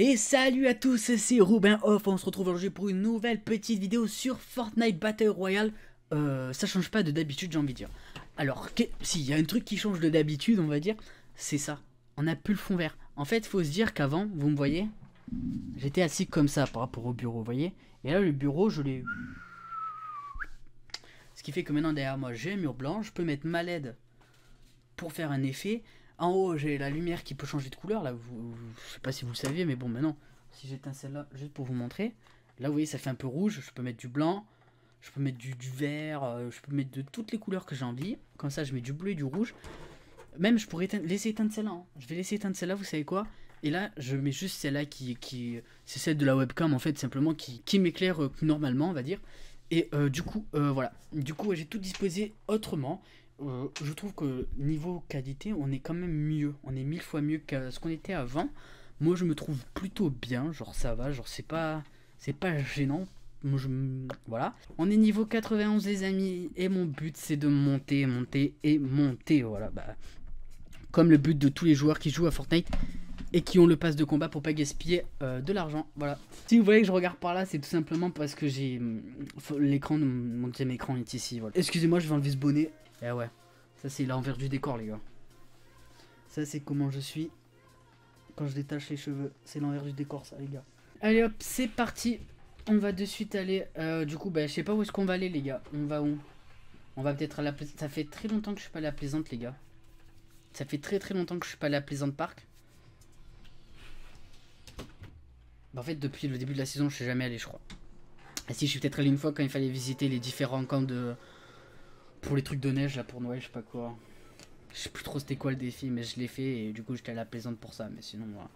Et salut à tous, c'est Robin Off, on se retrouve aujourd'hui pour une nouvelle petite vidéo sur Fortnite Battle Royale. Ça change pas de d'habitude, j'ai envie de dire. Alors, si, il y a un truc qui change de d'habitude, on va dire, c'est ça. On a plus le fond vert. En fait, faut se dire qu'avant, vous me voyez, j'étais assis comme ça par rapport au bureau, vous voyez. Et là, le bureau, je l'ai... Ce qui fait que maintenant, derrière moi, j'ai un mur blanc, je peux mettre ma LED pour faire un effet. En haut, j'ai la lumière qui peut changer de couleur. Là, je sais pas si vous le saviez, mais bon, maintenant, si j'éteins celle-là, juste pour vous montrer. Là, vous voyez, ça fait un peu rouge. Je peux mettre du blanc, je peux mettre du vert, je peux mettre de toutes les couleurs que j'ai envie. Comme ça, je mets du bleu et du rouge. Même, je pourrais laisser éteindre celle-là. Hein. Je vais laisser éteindre celle-là, vous savez quoi? Et là, je mets juste celle-là c'est celle de la webcam, en fait, simplement, qui m'éclaire normalement, on va dire. Et du coup, voilà. Du coup, j'ai tout disposé autrement. Je trouve que niveau qualité, on est quand même mieux. On est 1000 fois mieux que ce qu'on était avant. Moi, je me trouve plutôt bien. Genre, ça va. Genre, c'est pas gênant. Moi, voilà. On est niveau 91, les amis. Et mon but, c'est de monter, monter et monter. Voilà. Bah, comme le but de tous les joueurs qui jouent à Fortnite et qui ont le pass de combat pour pas gaspiller de l'argent. Voilà. Si vous voyez que je regarde par là, c'est tout simplement parce que j'ai l'écran de mon deuxième écran est ici. Voilà. Excusez-moi, je vais enlever ce bonnet. Eh ouais, ça c'est l'envers du décor, les gars. Ça c'est comment je suis quand je détache les cheveux. C'est l'envers du décor, ça, les gars. Allez hop, c'est parti. On va de suite aller. Du coup, bah, je sais pas où est-ce qu'on va aller, les gars. On va où? On va peut-être à la Plaisante. Ça fait très longtemps que je suis pas allé à Plaisante, les gars. Ça fait très longtemps que je suis pas allé à Plaisante Park. Bah, en fait, depuis le début de la saison, je suis jamais allé, je crois. Ah si, je suis peut-être allé une fois quand il fallait visiter les différents camps de... Pour les trucs de neige, là, pour Noël, je sais pas quoi. Je sais plus trop c'était quoi le défi, mais je l'ai fait et du coup, j'étais à la Plaisante pour ça. Mais sinon, voilà.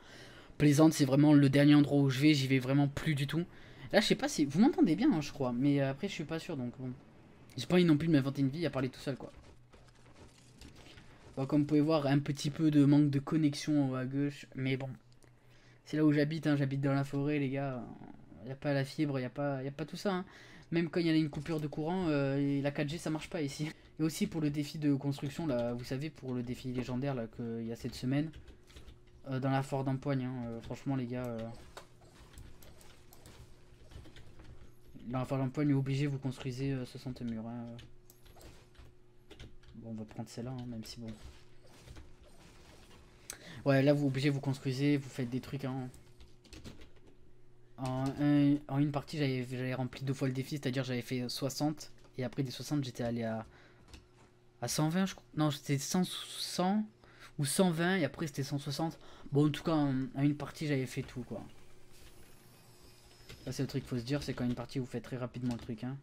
Plaisante, c'est vraiment le dernier endroit où je vais. J'y vais vraiment plus du tout. Là, je sais pas si... Vous m'entendez bien, hein, je crois. Mais après, je suis pas sûr, donc bon. J'ai pas envie non plus de m'inventer une vie à parler tout seul, quoi. Bon, comme vous pouvez voir, un petit peu de manque de connexion à gauche. Mais bon. C'est là où j'habite, hein. J'habite dans la forêt, les gars. Y a pas la fibre, y a pas tout ça, hein. Même quand il y a une coupure de courant, la 4G ça marche pas ici. Et aussi pour le défi de construction, là, vous savez, pour le défi légendaire là qu'il y a cette semaine, dans la Fort d'Empoigne, hein, franchement les gars, dans la Fort d'Empoigne, obligé vous construisez 60 murs. Hein. Bon, on va prendre celle-là, hein, même si bon. Ouais, là vous obligé vous construisez, vous faites des trucs, hein. En une partie, j'avais rempli 2 fois le défi, c'est-à-dire j'avais fait 60. Et après des 60, j'étais allé à 120, je crois. Non, c'était 100 ou 120, et après c'était 160. Bon, en tout cas, en une partie, j'avais fait tout, quoi. Ça, c'est le truc qu'il faut se dire, c'est qu'en une partie, vous faites très rapidement le truc, hein.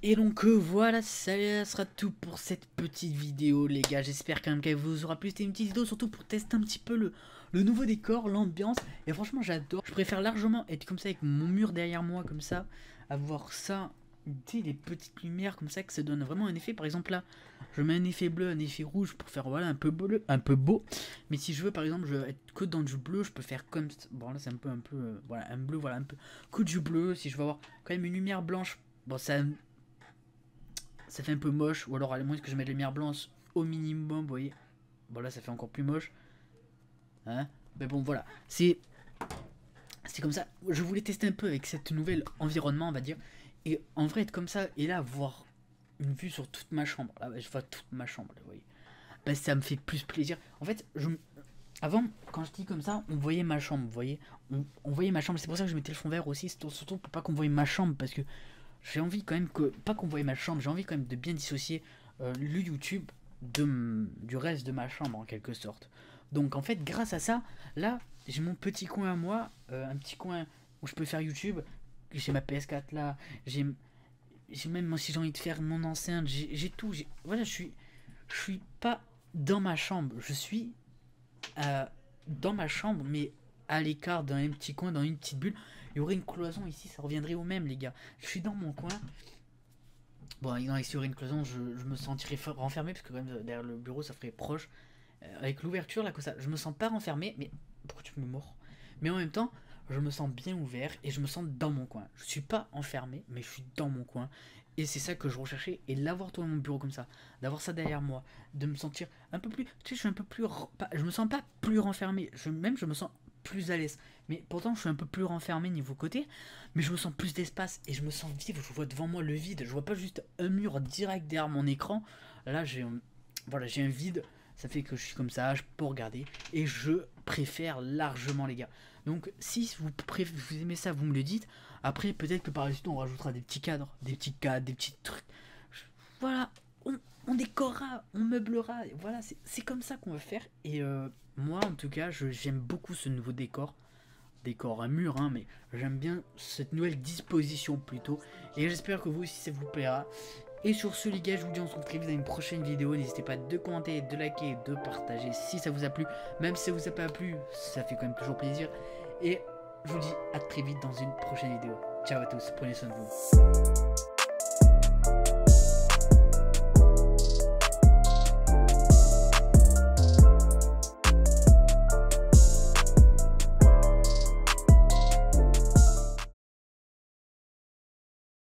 Et donc voilà, ça sera tout pour cette petite vidéo, les gars. J'espère quand même qu'elle vous aura plu. C'était une petite vidéo surtout pour tester un petit peu le nouveau décor, l'ambiance. Et franchement, j'adore. Je préfère largement être comme ça avec mon mur derrière moi, comme ça. Avoir ça, tu sais, les petites lumières comme ça, que ça donne vraiment un effet. Par exemple là, je mets un effet bleu, un effet rouge pour faire voilà un peu bleu, un peu beau. Mais si je veux par exemple, je veux être que dans du bleu, je peux faire comme... Bon là c'est un peu, voilà, un bleu, voilà, un peu que du bleu. Si je veux avoir quand même une lumière blanche, bon ça fait un peu moche, ou alors à moins que je mette les lumières blanches au minimum, vous voyez. Bon là ça fait encore plus moche. Hein, mais bon voilà, c'est comme ça. Je voulais tester un peu avec cette nouvelle environnement, on va dire. Et en vrai être comme ça, et là voir une vue sur toute ma chambre. Là je vois toute ma chambre, là, vous voyez. Bah, ça me fait plus plaisir. En fait, avant, quand je dis comme ça, on voyait ma chambre, vous voyez. On voyait ma chambre, c'est pour ça que je mettais le fond vert aussi, surtout pour pas qu'on voyait ma chambre, parce que j'ai envie quand même que, pas qu'on voyait ma chambre, j'ai envie quand même de bien dissocier le YouTube du reste de ma chambre en quelque sorte. Donc en fait grâce à ça, là j'ai mon petit coin à moi, un petit coin où je peux faire YouTube, j'ai ma PS4 là, j'ai même si j'ai envie de faire mon enceinte, j'ai tout, voilà, je suis pas dans ma chambre, je suis dans ma chambre mais à l'écart d'un petit coin, dans une petite bulle. Il y aurait une cloison ici, ça reviendrait au même les gars. Je suis dans mon coin. Bon, ici il y aurait une cloison, je me sentirais renfermé parce que quand même derrière le bureau ça ferait proche. Avec l'ouverture là comme ça, je me sens pas renfermé, mais pourquoi tu me mords? Mais en même temps, je me sens bien ouvert et je me sens dans mon coin. Je suis pas enfermé, mais je suis dans mon coin. Et c'est ça que je recherchais. Et l'avoir toi mon bureau comme ça, d'avoir ça derrière moi, de me sentir un peu plus. Tu sais, je suis un peu plus. Je me sens pas plus renfermé. Je me sens plus à l'aise. Mais pourtant, je suis un peu plus renfermé niveau côté. Mais je me sens plus d'espace et je me sens vivre. Je vois devant moi le vide. Je vois pas juste un mur direct derrière mon écran. Là, j'ai un vide. Ça fait que je suis comme ça, je peux regarder. Et je préfère largement les gars. Donc si vous aimez ça, vous me le dites. Après peut-être que par la suite on rajoutera des petits cadres, des petits trucs. Voilà, on décorera, on meublera. Voilà, c'est comme ça qu'on va faire. Et moi en tout cas, j'aime beaucoup ce nouveau décor. Décor à mur, hein, mais j'aime bien cette nouvelle disposition plutôt. Et j'espère que vous aussi ça vous plaira. Et sur ce les gars, je vous dis on se retrouve très vite dans une prochaine vidéo. N'hésitez pas de commenter, de liker, de partager si ça vous a plu. Même si ça vous a pas plu, ça fait quand même toujours plaisir. Et je vous dis à très vite dans une prochaine vidéo. Ciao à tous, prenez soin de vous.